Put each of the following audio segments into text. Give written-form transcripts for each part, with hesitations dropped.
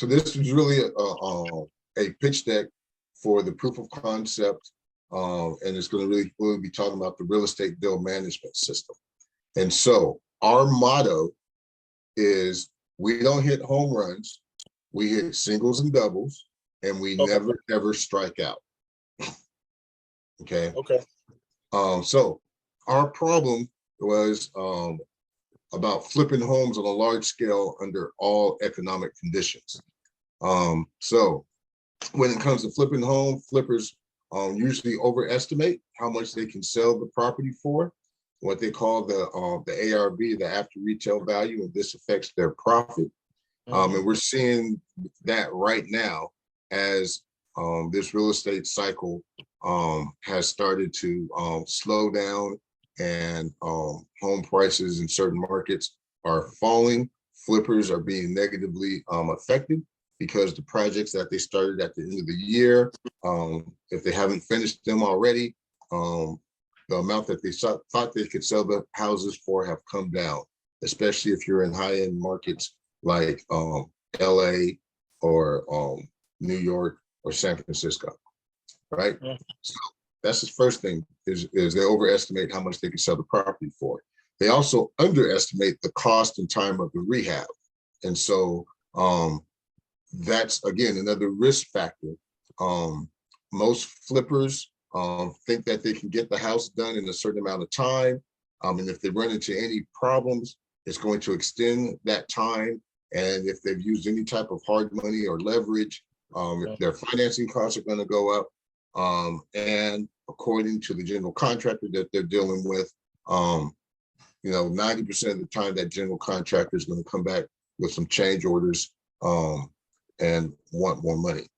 So this is really a pitch deck for the proof of concept, and it's going to really be talking about the real estate deal management system. And so our motto is we don't hit home runs, we hit singles and doubles, and we never ever strike out. Okay. Okay. So our problem was about flipping homes on a large scale under all economic conditions. So when it comes to flipping home, flippers usually overestimate how much they can sell the property for, what they call the ARV, the after retail value, and this affects their profit. And we're seeing that right now as this real estate cycle has started to slow down, and home prices in certain markets are falling. Flippers are being negatively affected because the projects that they started at the end of the year, if they haven't finished them already, the amount that they thought they could sell the houses for have come down, especially if you're in high-end markets like LA or New York or San Francisco, right? So that's the first thing, is they overestimate how much they can sell the property for. They also underestimate the cost and time of the rehab. And so that's, again, another risk factor. Most flippers think that they can get the house done in a certain amount of time. And if they run into any problems, it's going to extend that time. And if they've used any type of hard money or leverage, their financing costs are going to go up. And according to the general contractor that they're dealing with, 90% of the time that general contractor is going to come back with some change orders and want more money.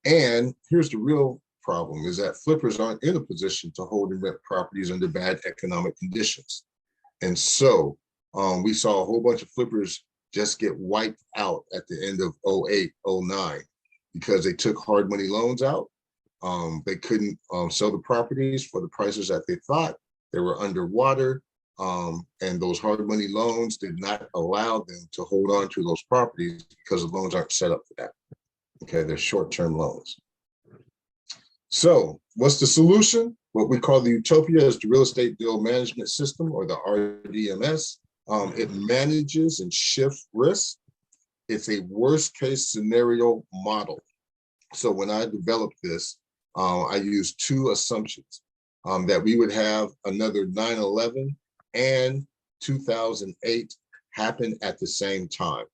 And here's the real problem, is that flippers aren't in a position to hold and rent properties under bad economic conditions. And so we saw a whole bunch of flippers just get wiped out at the end of 08, 09, because they took hard money loans out. They couldn't sell the properties for the prices that they thought. They were underwater, and those hard money loans did not allow them to hold on to those properties because the loans aren't set up for that. Okay, they're short-term loans. So what's the solution? What we call the utopia is the real estate deal management system, or the RDMS. It manages and shifts risk. It's a worst case scenario model. So when I developed this, I used two assumptions, that we would have another 9/11 and 2008 happen at the same time,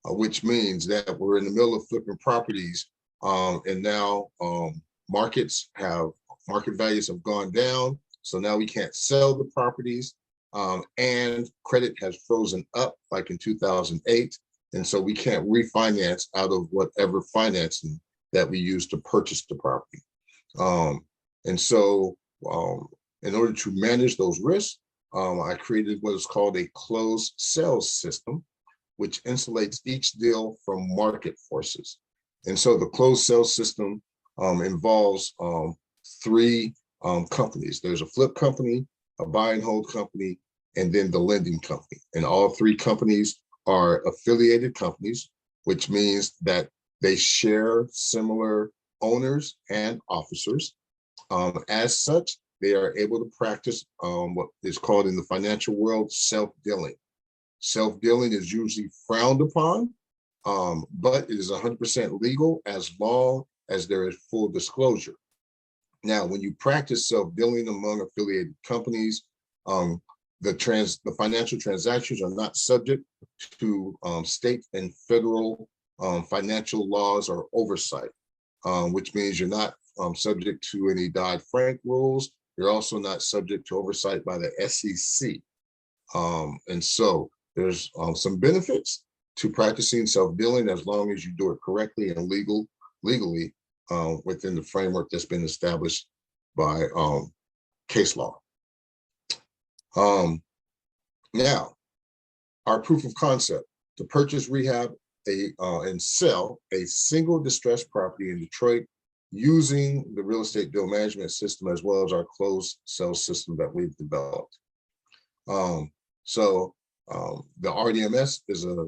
which means that we're in the middle of flipping properties, and now market values have gone down. So now we can't sell the properties, and credit has frozen up like in 2008. And so we can't refinance out of whatever financing that we used to purchase the property. And so in order to manage those risks, I created what is called a closed sales system, which insulates each deal from market forces. And so the closed sales system involves three companies. There's a flip company, a buy and hold company, and then the lending company. And all three companies are affiliated companies, which means that they share similar owners and officers. As such, they are able to practice what is called in the financial world self-dealing. Self-dealing is usually frowned upon, but it is 100% legal as long as there is full disclosure. Now, when you practice self-dealing among affiliated companies, the financial transactions are not subject to state and federal financial laws or oversight, which means you're not subject to any Dodd-Frank rules. You're also not subject to oversight by the SEC. And so there's some benefits to practicing self-dealing as long as you do it correctly and legally within the framework that's been established by case law. Now, our proof of concept: to purchase, rehab, and sell a single distressed property in Detroit using the real estate deal management system, as well as our closed sales system that we've developed. So the RDMS is a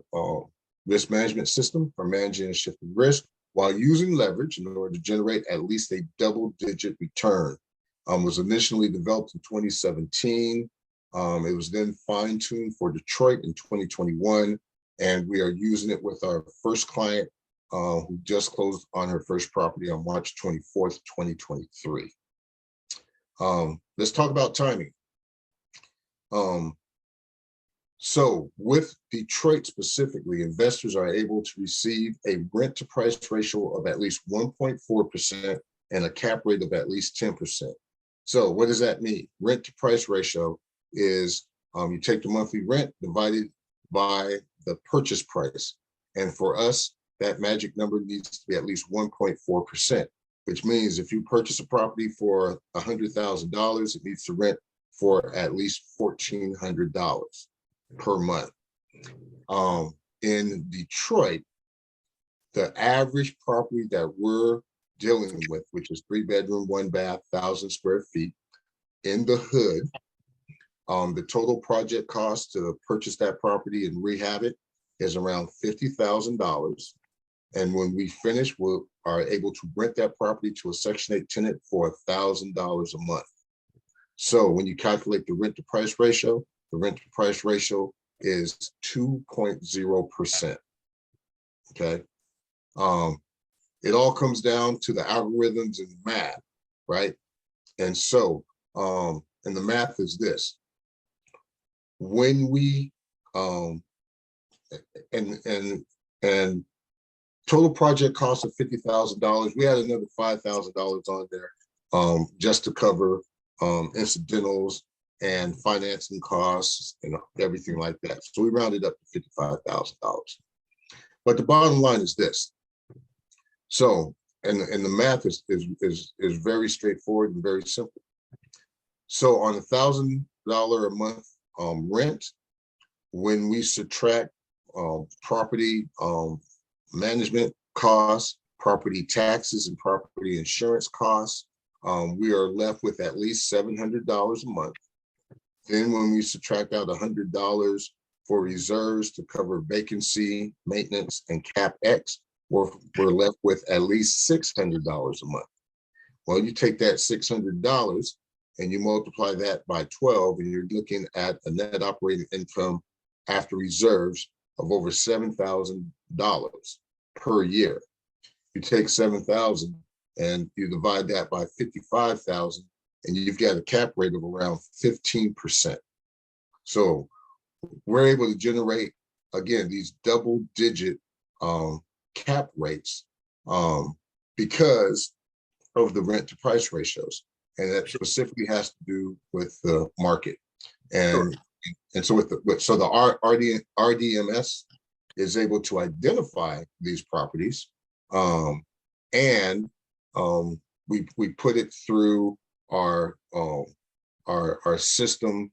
risk management system for managing and shifting risk while using leverage in order to generate at least a double-digit return. Was initially developed in 2017. It was then fine-tuned for Detroit in 2021, and we are using it with our first client who just closed on her first property on March 24th, 2023. Let's talk about timing. So with Detroit specifically, investors are able to receive a rent to price ratio of at least 1.4% and a cap rate of at least 10%. So what does that mean? Rent to price ratio is you take the monthly rent divided by the purchase price. And for us, that magic number needs to be at least 1.4%, which means if you purchase a property for $100,000, it needs to rent for at least $1,400 per month. In Detroit, the average property that we're dealing with, which is 3-bedroom, 1-bath, 1,000 square feet in the hood, the total project cost to purchase that property and rehab it is around $50,000. And when we finish, we are able to rent that property to a Section 8 tenant for $1,000 a month. So when you calculate the rent to price ratio, the rent to price ratio is 2.0%. Okay. It all comes down to the algorithms and math, right? And so, and the math is this: when we and total project cost of $50,000, we had another $5,000 on there just to cover incidentals and financing costs and everything like that. So we rounded up to $55,000. But the bottom line is this. So, and the math is very straightforward and very simple. So on $1,000 a month rent, when we subtract property management costs, property taxes, and property insurance costs, we are left with at least $700 a month. Then when we subtract out $100 for reserves to cover vacancy, maintenance, and CapEx, we're left with at least $600 a month. Well, you take that $600 and you multiply that by 12, and you're looking at a net operating income after reserves of over $7,000 per year. You take 7,000 and you divide that by 55,000, and you've got a cap rate of around 15%. So we're able to generate, again, these double-digit cap rates because of the rent to price ratios. And that specifically has to do with the market. And, and so the RDMS is able to identify these properties, and we put it through our system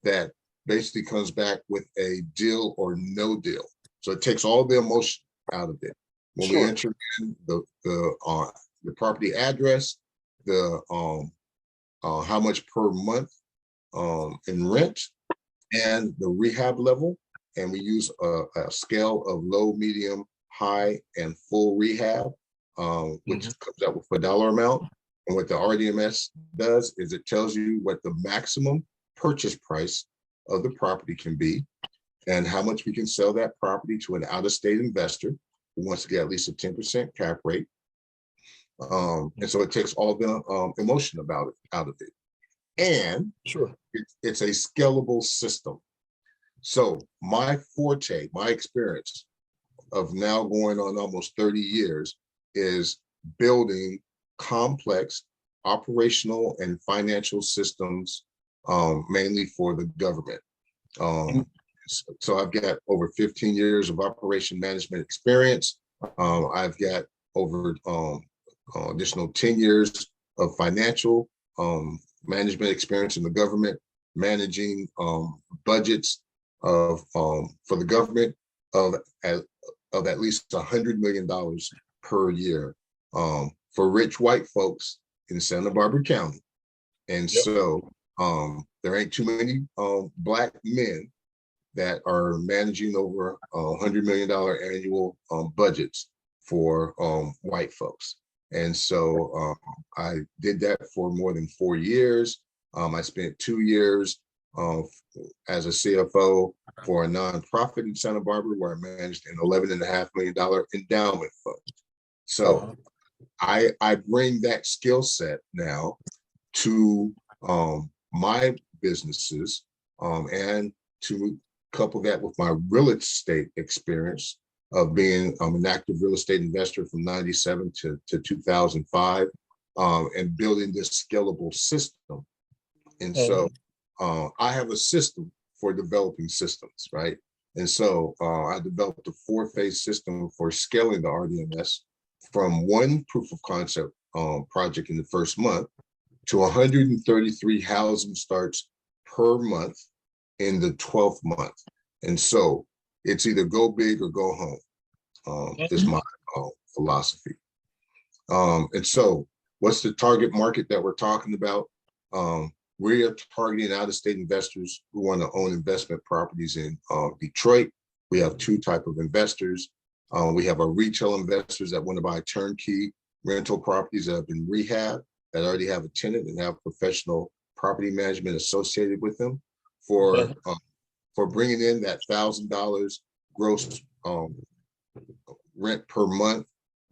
that basically comes back with a deal or no deal. So it takes all the emotion out of it. When we enter in the property address, the how much per month in rent, and the rehab level, and we use a scale of low, medium, high, and full rehab, which comes out with a dollar amount. And what the RDMS does is it tells you what the maximum purchase price of the property can be, and how much we can sell that property to an out-of-state investor who wants to get at least a 10% cap rate. And so it takes all the emotion about it out of it. And it's a scalable system. So my forte, my experience of now going on almost 30 years is building complex operational and financial systems, mainly for the government. So I've got over 15 years of operation management experience. I've got over additional 10 years of financial management experience in the government, managing budgets of for the government of at least $100 million per year for rich white folks in Santa Barbara County. And so there ain't too many Black men that are managing over $100 million annual budgets for white folks. And so I did that for more than 4 years. I spent 2 years as a CFO for a nonprofit in Santa Barbara where I managed an $11.5 million endowment fund. So I bring that skill set now to my businesses and to couple that with my real estate experience of being an active real estate investor from 97 to 2005 and building this scalable system. And so I have a system for developing systems, right? And so I developed a 4-phase system for scaling the RDMS from one proof of concept project in the first month to 133 housing starts per month in the 12th month. And so it's either go big or go home. Is my philosophy. And so what's the target market that we're talking about? We are targeting out-of-state investors who want to own investment properties in Detroit. We have 2 types of investors. We have our retail investors that want to buy turnkey rental properties that have been rehab, that already have a tenant and have professional property management associated with them for bringing in that $1,000 gross rent per month,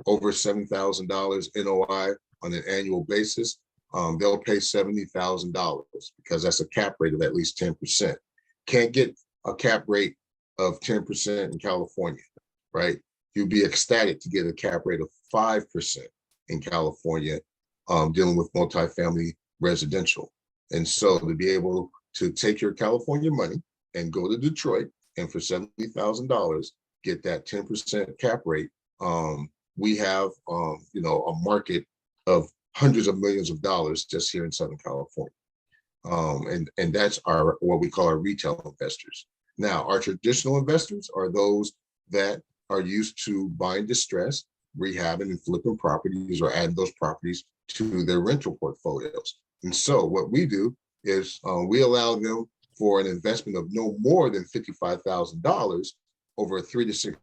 over $7,000 NOI on an annual basis. They'll pay $70,000 because that's a cap rate of at least 10%. Can't get a cap rate of 10% in California, right? You'd be ecstatic to get a cap rate of 5% in California, dealing with multifamily residential. And so to be able to take your California money and go to Detroit and for $70,000, get that 10% cap rate, we have a market of hundreds of millions of dollars just here in Southern California. And that's what we call our retail investors. Now, our traditional investors are those that are used to buying distress, rehabbing and flipping properties or adding those properties to their rental portfolios. And so what we do is we allow them for an investment of no more than $55,000 over a 3 to 6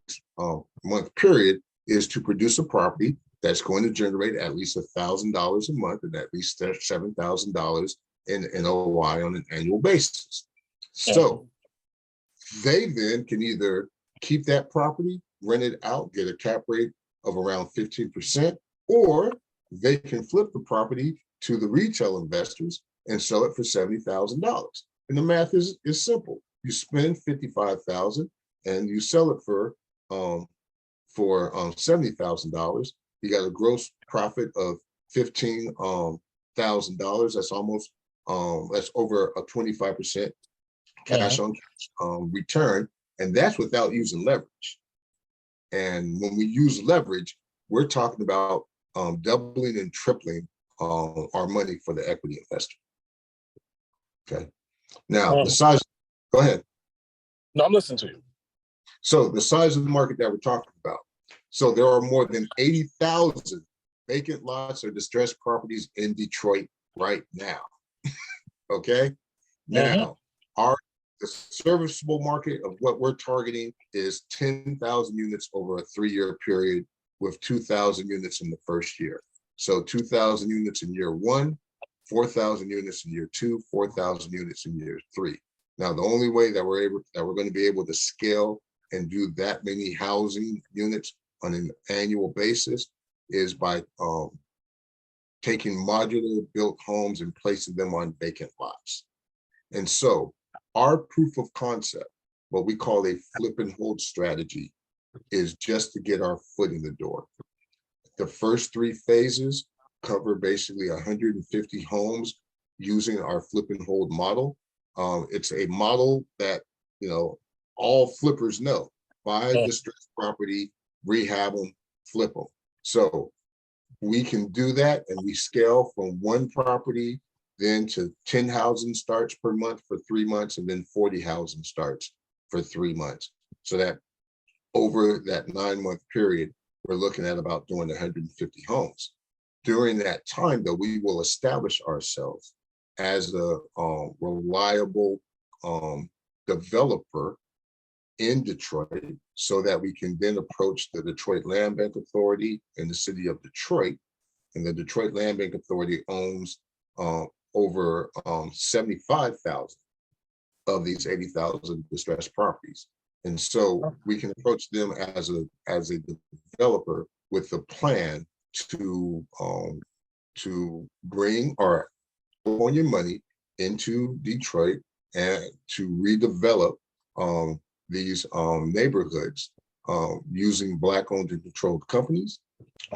month period is to produce a property that's going to generate at least $1,000 a month and at least $7,000 in NOI on an annual basis. So they then can either keep that property, rent it out, get a cap rate of around 15%, or they can flip the property to the retail investors and sell it for $70,000. And the math is simple. You spend $55,000 and you sell it for $70,000. You got a gross profit of $15,000. That's almost that's over a 25% cash on cash return, and that's without using leverage. And when we use leverage, we're talking about doubling and tripling our money for the equity investor. Okay. Now the size. Go ahead. No, I'm listening to you. So the size of the market that we're talking about. So there are more than 80,000 vacant lots or distressed properties in Detroit right now. Okay. Now, the serviceable market of what we're targeting is 10,000 units over a 3-year period with 2,000 units in the first year. So 2,000 units in year 1, 4,000 units in year 2, 4,000 units in year 3. Now, the only way that we're going to be able to scale and do that many housing units on an annual basis is by taking modular built homes and placing them on vacant lots. And so our proof of concept, what we call a flip and hold strategy, is just to get our foot in the door. The first 3 phases cover basically 150 homes using our flip and hold model. It's a model that, all flippers know. Buy distressed property, rehab them, flip them. So we can do that, and we scale from 1 property then to 10 housing starts per month for 3 months, and then 40 housing starts for 3 months. So that over that 9-month period, we're looking at about doing 150 homes. During that time, though, we will establish ourselves as a reliable developer in Detroit so that we can then approach the Detroit Land Bank Authority in the city of Detroit. And the Detroit Land Bank Authority owns over 75,000 of these 80,000 distressed properties. And so we can approach them as a developer with a plan to bring our California money into Detroit and to redevelop these neighborhoods using Black-owned and controlled companies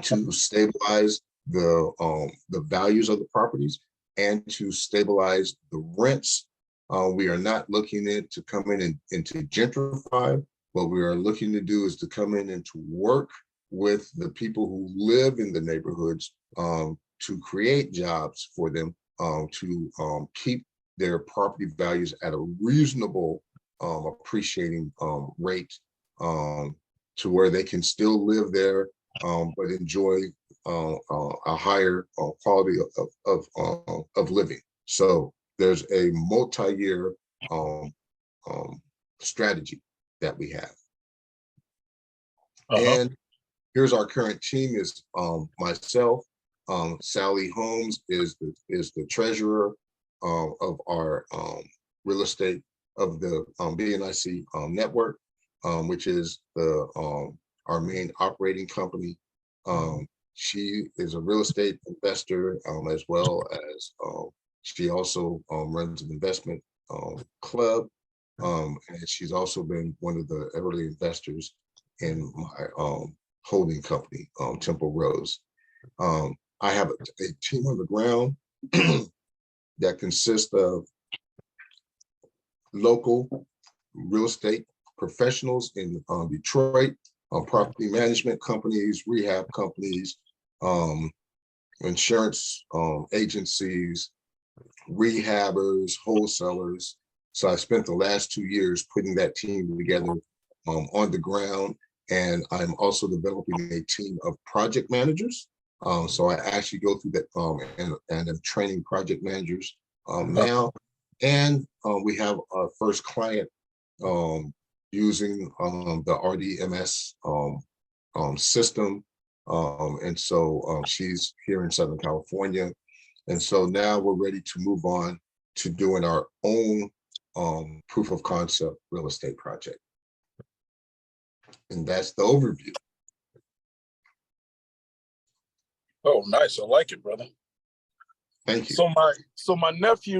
to stabilize the values of the properties and to stabilize the rents. We are not looking to come in and to gentrify. What we are looking to do is to come in and to work with the people who live in the neighborhoods to create jobs for them, to keep their property values at a reasonable appreciating rate, to where they can still live there, but enjoy a higher quality of living. So there's a multi-year strategy that we have. And here's our current team: is myself, Sally Holmes is the treasurer of our real estate of the BNIC network, which is our main operating company. She is a real estate investor, as well as she also runs an investment club, and she's also been one of the early investors in my holding company, Temple Rose. I have a team on the ground that consists of local real estate professionals in Detroit, property management companies, rehab companies, insurance agencies, rehabbers, wholesalers. So I spent the last 2 years putting that team together on the ground. And I'm also developing a team of project managers. So I actually go through that and I'm training project managers now. And we have our first client using the REDMS system. And so she's here in Southern California. And so now we're ready to move on to doing our own proof of concept real estate project. And that's the overview. Oh, nice. I like it, brother. Thank you. So my nephew